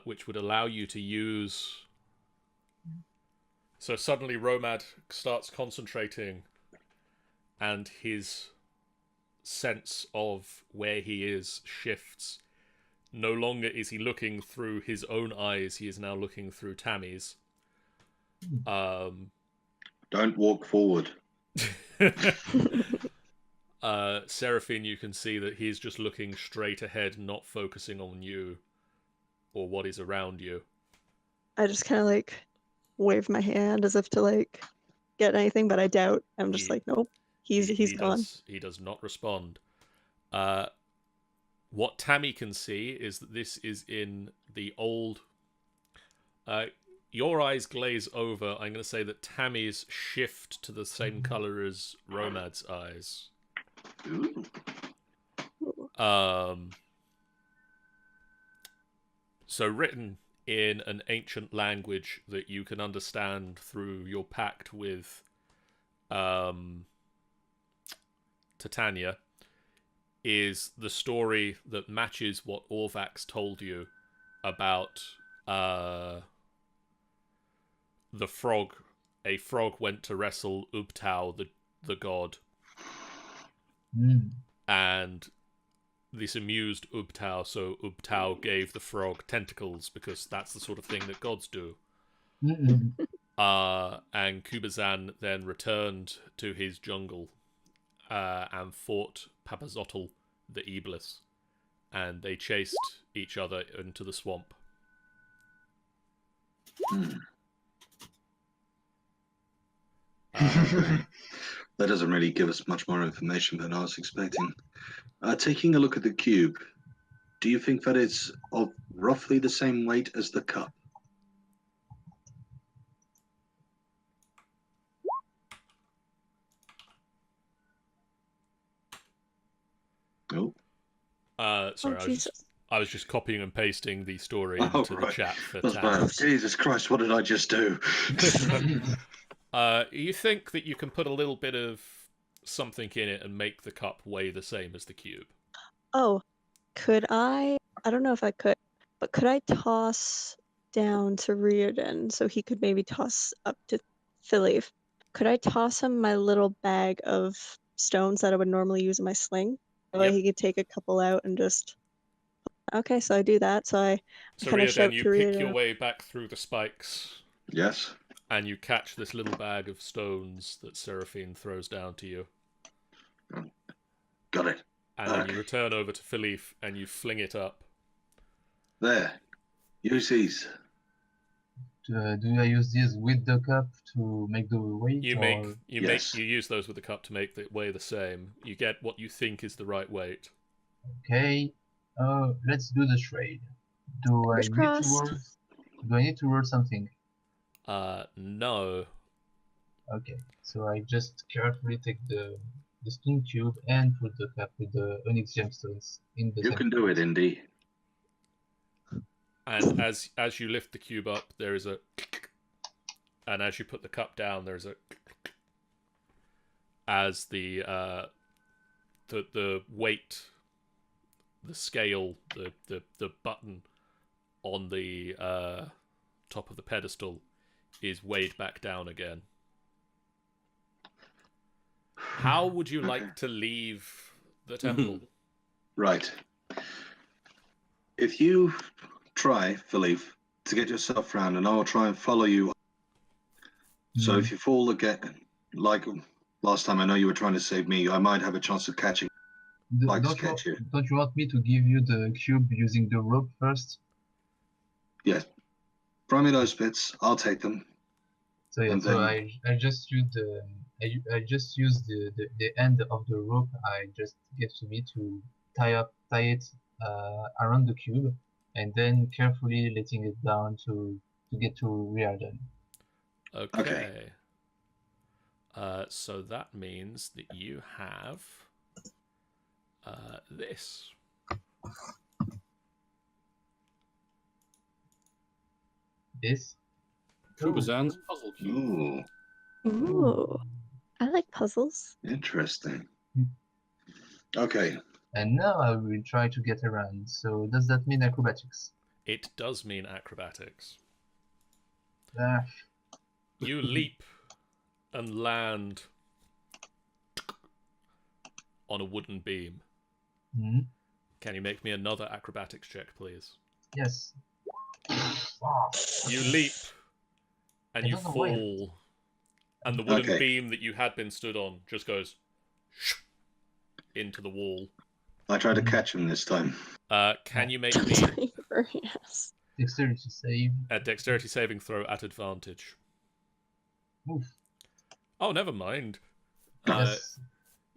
which would allow you to use... So suddenly Romad starts concentrating, and his sense of where he is shifts. No longer is he looking through his own eyes, he is now looking through Tammy's. Don't walk forward. Seraphine, you can see that he's just looking straight ahead, not focusing on you or what is around you. I just kind of like wave my hand as if to like get anything, but I doubt. I'm just He- like, nope, he's gone. He does not respond. What Tammy can see is that this is in the old... your eyes glaze over. I'm going to say that Tammy's shift to the same color as Romad's eyes. So written in an ancient language that you can understand through your pact with Titania is the story that matches what Orvax told you about the frog. A frog went to wrestle Ubtao, the god, and this amused Ubtao, so Ubtao gave the frog tentacles because that's the sort of thing that gods do. And Kubazan then returned to his jungle and fought Papazotl the Iblis, and they chased each other into the swamp. That doesn't really give us much more information than I was expecting. Taking a look at the cube, do you think that it's of roughly the same weight as the cup? Oh. Sorry, Jesus. I was just copying and pasting the story Oh, into the right. chat for That's Tam. bad. Jesus Christ, what did I just do? You think that you can put a little bit of something in it and make the cup weigh the same as the cube? Oh, could I don't know if I could, but could I toss down to Reardon so he could maybe toss up to Philippe? Could I toss him my little bag of stones that I would normally use in my sling? That way Yep. he could take a couple out and just... Okay, so I do that. So I So kind of Riordan, shout you to pick Reardon. your way back through the spikes, Yes. and you catch this little bag of stones that Seraphine throws down to you. Got it. And then Okay. you return over to Philippe, and you fling it up. There. Use these. Do I use this with the cup to make the weight? You Yes. you use those with the cup to make the weigh the same. You get what you think is the right weight. Okay. Let's do the trade. Do I Fingers need crossed. to roll? Do I need to roll something? No. Okay. So I just carefully take the stone cube and put the cup with the onyx gemstones in the You same can do it, place. Indy. And as you lift the cube up, there is a, and as you put the cup down, there's a, as the weight, the scale, the button on the top of the pedestal is weighed back down again. How would you like to leave the temple? Right. If you try, Philippe, to get yourself round, and I will try and follow you. So if you fall again, like last time, I know you were trying to save me. I might have a chance of catching. Like to catch you. Don't you want me to give you the cube using the rope first? Yes. Throw me those bits. I'll take them. So yeah, And so then- I just use I just use the end of the rope I just gave to me to tie it around the cube, and then carefully letting it down to get to Riordan. Okay. So that means that you have this. This. Kubazan's puzzle cube. Ooh, Ooh, I like puzzles. interesting. Okay. And now I will try to get around. So does that mean acrobatics? It does mean acrobatics. Ah, You leap and land on a wooden beam. hmm. Can you make me another acrobatics check, please? Yes. You leap and I you don't know why. fall, and the wooden Okay. beam that you had been stood on just goes into the wall. I try to catch him this time. Can you make me Yes. Dexterity save. a dexterity saving throw at advantage? Oof. Oh, never mind. Yes.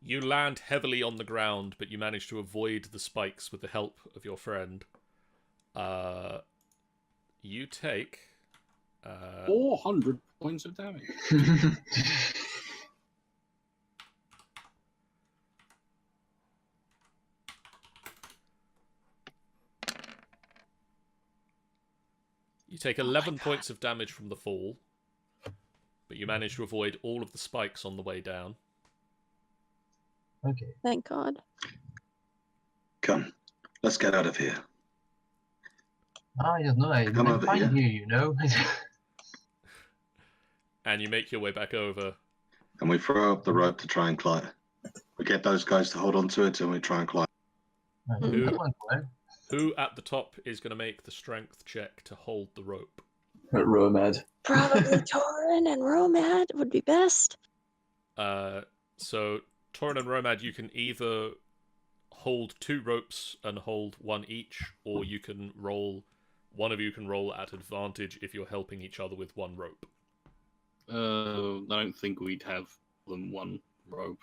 You land heavily on the ground, but you manage to avoid the spikes with the help of your friend. You take 400 points of damage. You take 11 points of damage from the fall, but you manage to avoid all of the spikes on the way down. Okay. Thank God. Come, let's get out of here. I don't know. Come I'm over fine here. here, you know. And you make your way back over. And we throw up the rope to try and climb. We get those guys to hold on to it and we try and climb. Who- Come on, Glenn. Who at the top is going to make the strength check to hold the rope? Romad. Probably Torin and Romad would be best. So, Torin and Romad, you can either hold 2 ropes and hold 1 each, or you can roll, one of you can roll at advantage if you're helping each other with 1 rope. I don't think we'd have them 1 rope.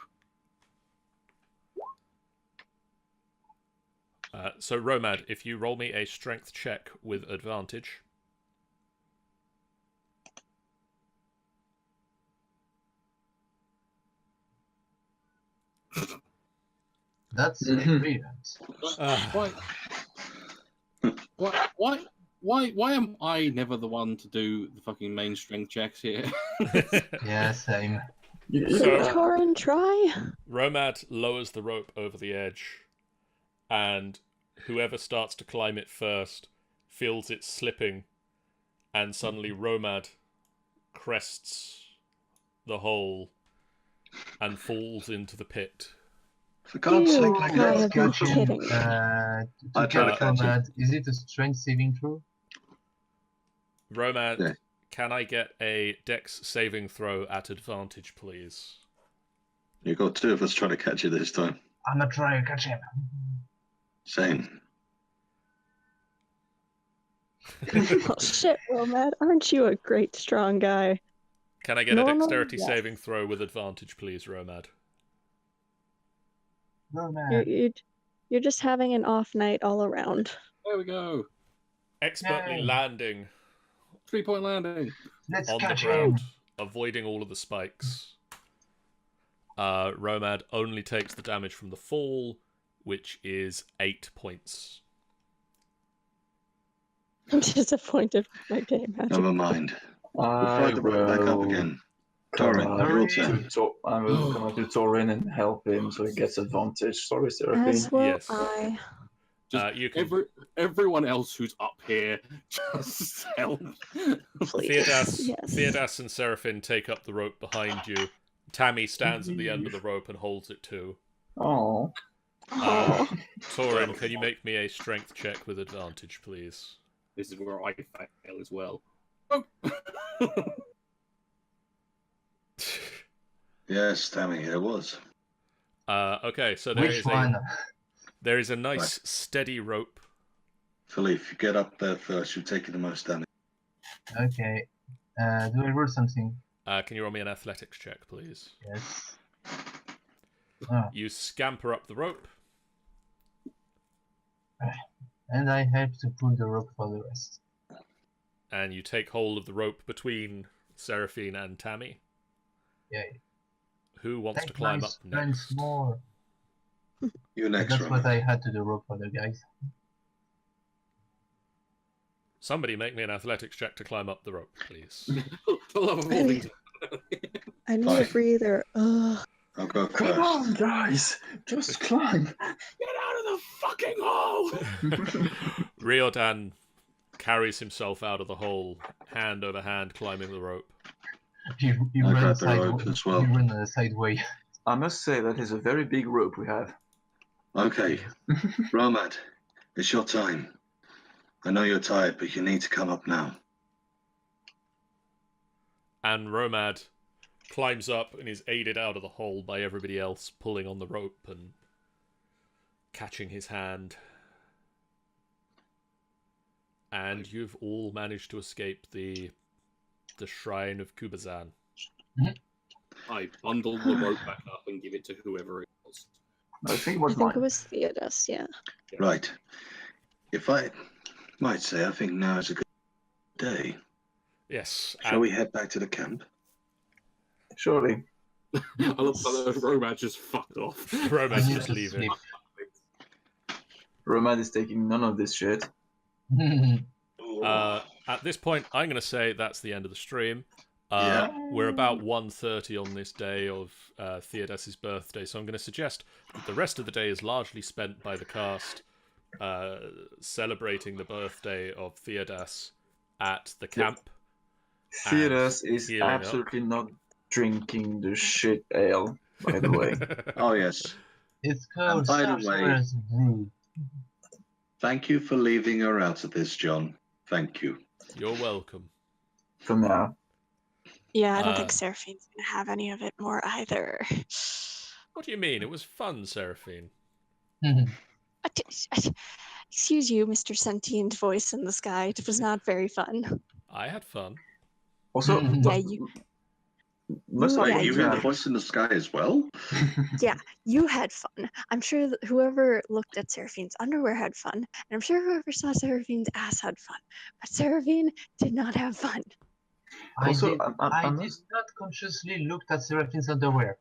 So, Romad, if you roll me a strength check with advantage. That's Mhm. brilliant. Why am I never the one to do the fucking main strength checks here? Yeah, same. So- Could Torin try? Romad lowers the rope over the edge, and whoever starts to climb it first feels it slipping, and suddenly Romad crests the hole and falls into the pit. For God's You sake, Like gotta let's be catch him. kidding me. To I try to catch catch him. Nomad, is it a strength saving throw? Romad, Yeah. can I get a dex saving throw at advantage, please? You got 2 of us trying to catch you this time. I'm gonna try and catch him. Same. Oh shit, Romad, aren't you a great strong guy? Can I get a Normal? dexterity Yes. saving throw with advantage, please, Romad? No man. You're just having an off night all around. There we go. Expertly Yay. landing 3-point landing. Let's on the catch ground, him. avoiding all of the spikes. Romad only takes the damage from the fall, which is 8 points. I'm disappointed with my game magic. Never mind. We'll I fry the rope back up will again. come Torin, out your Torin. turn. I will come out to Torin and help him so he gets advantage. Sorry, Seraphine. As will Yes. I. Just You can... everyone else who's up here, just help. Please. Theodas, Yes. Theodas and Seraphine take up the rope behind you. Tammy stands at the end of the rope and holds it too. Oh, Oh. Torin, can you make me a strength check with advantage, please? This is where I fail as well. Oh. Yes, Tammy, there was. Okay, so Which one? there is a nice steady rope. Philippe, you get up there first. You're taking the most damage. Okay. Do I roll something? Can you roll me an athletics check, please? Yes. Oh, You scamper up the rope. and I have to pull the rope for the rest. And you take hold of the rope between Seraphine and Tammy. Yay. Who wants to Take climb my up strength next? more. You next, That's what Roman. I had to do rope for the guys. Somebody make me an athletics check to climb up the rope, please. For the love of all things. I need a breather. Ugh. I'll go come first. on, guys! Just climb! Get out of the fucking hole! Riordan carries himself out of the hole, hand over hand, climbing the rope. You I run grab the rope as well. You run sideway. I must say that is a very big rope we have. Okay, Romad, it's your time. I know you're tired, but you need to come up now. And Romad climbs up and is aided out of the hole by everybody else pulling on the rope and catching his hand. And you've all managed to escape the shrine of Kubazan. I bundle the rope back up and give it to whoever it was. I think it I was think it mine. was Theodos, yeah. Right. If I might say, I think now is a good day. Yes. Shall we head back to the camp? Surely. I love that Romad just fucked off. I Romad's need just to leaving. sleep. Romad is taking none of this shit. At this point, I'm going to say that's the end of the stream. Yeah. We're about 1:30 on this day of Theodos's birthday, so I'm going to suggest that the rest of the day is largely spent by the cast celebrating the birthday of Theodos at the camp. Theodos is healing up. absolutely not drinking the shit ale, by the way. Oh, yes. It's called by the way- Sorcerer's Brew. Thank you for leaving her out of this, John. Thank you. You're welcome. For now. Yeah, I don't Uh, think Seraphine's gonna have any of it more either. What do you mean? It was fun, Seraphine. Excuse you, Mr. Sentient Voice in the Sky. It was not very fun. I had fun. Also, Yeah, must I yeah, Wait, point you hear the out, voice in the sky as well? You had fun. I'm sure that whoever looked at Seraphine's underwear had fun, and I'm sure whoever saw Seraphine's ass had fun. But Seraphine did not have fun. Also, I did not consciously look at Seraphine's underwear.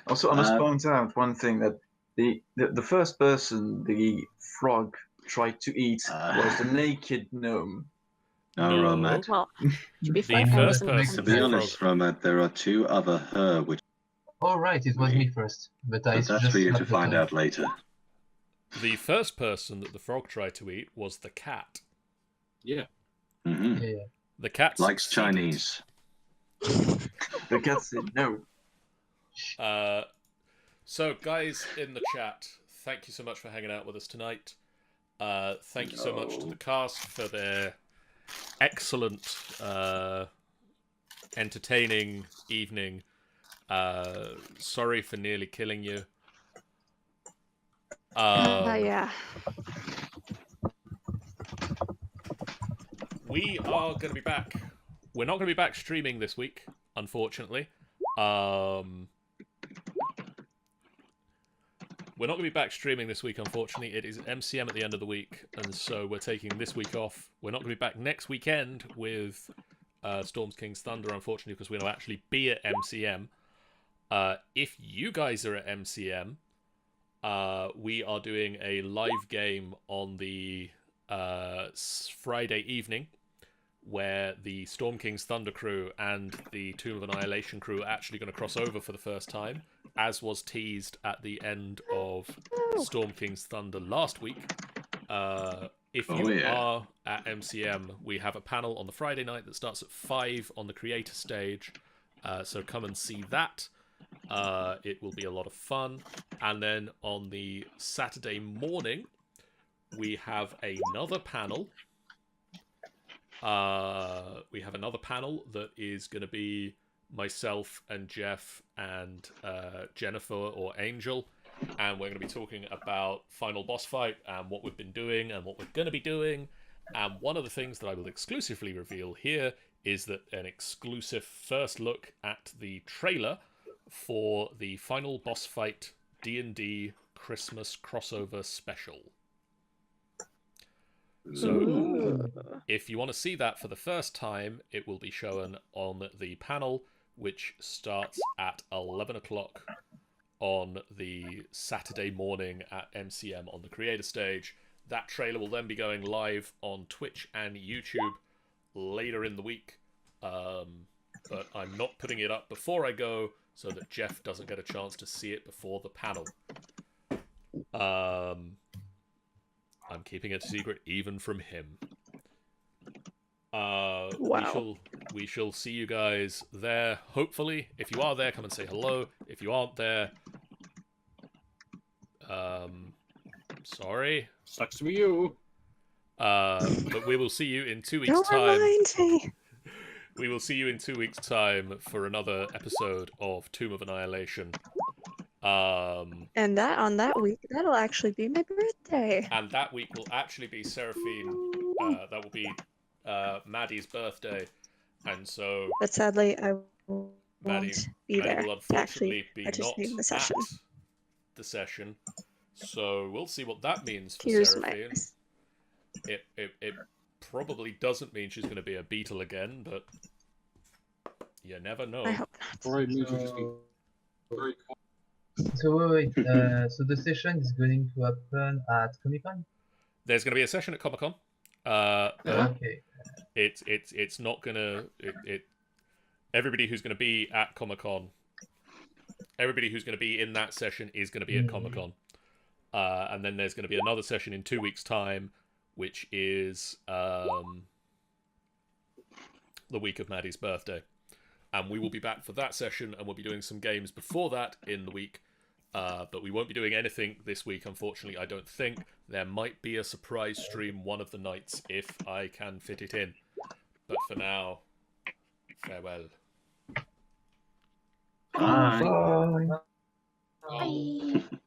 also, I must point out one thing, that the first person the frog tried to eat was the naked gnome. No, Romad. Well, to be The fair, I first wasn't person To the be consent. honest, Romad, there are two other her, which Oh right, it was me first, but I but that's just for you to slapped the find tongue. out later. The first person that the frog tried to eat was the cat. Yeah. Hmm. Yeah. The cat Likes succeeded. Chinese. The cat said no. So, guys in the chat, thank you so much for hanging out with us tonight. Thank you so much to the cast for their excellent, entertaining evening. Sorry for nearly killing you. Yeah. we are going to be back. We're not going to be back streaming this week, unfortunately. We're not going to be back streaming this week, unfortunately. It is MCM at the end of the week, and so we're taking this week off. We're not going to be back next weekend with Storms King's Thunder, unfortunately, because we will actually be at MCM. If you guys are at MCM, we are doing a live game on the Friday evening, where the Storm King's Thunder crew and the Tomb of Annihilation crew are actually going to cross over for the first time, as was teased at the end of Storm King's Thunder last week. If you are at MCM, we have a panel on the Friday night that starts at 5 on the creator stage, so come and see that. It will be a lot of fun. And then on the Saturday morning, we have another panel. We have another panel that is going to be myself and Jeff and Jennifer or Angel, and we're going to be talking about Final Boss Fight and what we've been doing and what we're going to be doing. And one of the things that I will exclusively reveal here is that an exclusive first look at the trailer for the Final Boss Fight D&D Christmas crossover special. So, if you want to see that for the first time, it will be shown on the panel, which starts at 11 o'clock on the Saturday morning at MCM on the creator stage. That trailer will then be going live on Twitch and YouTube later in the week. But I'm not putting it up before I go so that Jeff doesn't get a chance to see it before the panel. I'm keeping it a secret even from him. Wow. We shall see you guys there, hopefully. If you are there, come and say hello. If you aren't there, sorry. Sucks to be you. But we will see you in 2 weeks' Don't time. remind me. We will see you in 2 weeks' time for another episode of Tomb of Annihilation. And on that week, that'll actually be my birthday. And that week will actually be Seraphine. That will be Maddie's birthday, and so But sadly, I Maddie, won't be there will to actually unfortunately be participate in the not session. at the session. So we'll see what that means for Here's Seraphine. my It probably doesn't mean she's going to be a beetle again, but you never know. I hope not. Or it means you just be very So wait, so the session is going to happen at Comic Con? There's going to be a session at Comic Con. Okay. It's not gonna everybody who's going to be at Comic Con, everybody who's going to be in that session is going to be at Comic Con, and then there's going to be another session in 2 weeks' time, which is the week of Maddie's birthday, and we will be back for that session, and we'll be doing some games before that in the week. But we won't be doing anything this week, unfortunately, I don't think. There might be a surprise stream one of the nights if I can fit it in. But for now, farewell. Bye. Bye. Bye.